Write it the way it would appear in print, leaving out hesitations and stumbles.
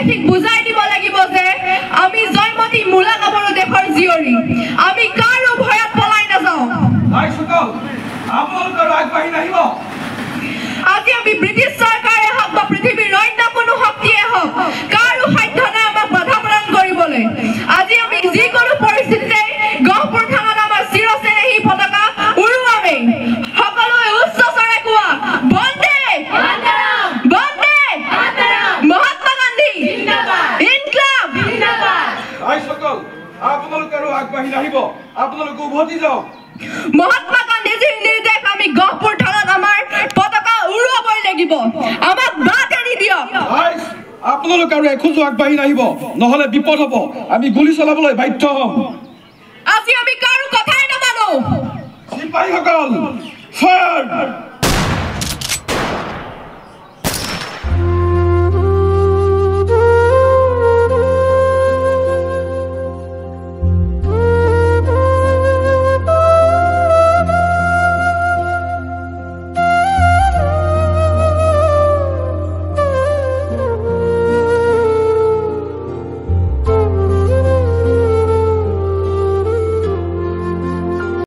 ঠিক বুজাই দিব লাগিব যে আমি জয়মতী মূলা কাপড় দেশৰ জীয়ৰী আমি কাৰো ভয়ত পলাই নাযাওঁ আপোনালোকৰ আগবাঢ়ি নাহিব আজি আমি ব্ৰিটিছ চৰকাৰে হওক বা পৃথিৱীৰ অন্য কোনো শক্তিয়ে হওক কাৰো সাধ্য নাই আমাক বাধা প্ৰদান কৰিবলৈ আজি আমি যিকোনো পৰিস্থিতিতে গহপুৰ থানাত আমাৰ চিৰচেনেহী পতাকা উৰুৱামেই সকলোৱে উচ্চ স্বৰে কোৱা বন্দে মাতৰম বন্দে মাতৰম মহাত্মা গান্ধী জিন্দাবাদ ইনকলাব জিন্দাবাদ আপোনালোকৰ আগবাঢ়ি নাহিব আপোনালোক উভতি যাওক মহাত্মা গান্ধীজীৰ নিৰ্দেশ আমি গহপুৰ থানাত আমাৰ পতাকা উৰুৱাবই লাগিব আমাক বাদ এৰি দিয়ক আপোনালোক আৰু এখোজো আগবাঢ়ি নাহিব নহলে বিপদ হ'ব আমি গুলি চলাবলৈ বাধ্য হ'ম আজি আমি কাৰো কথাই নামানো চিপাহীসকল ফায়াৰ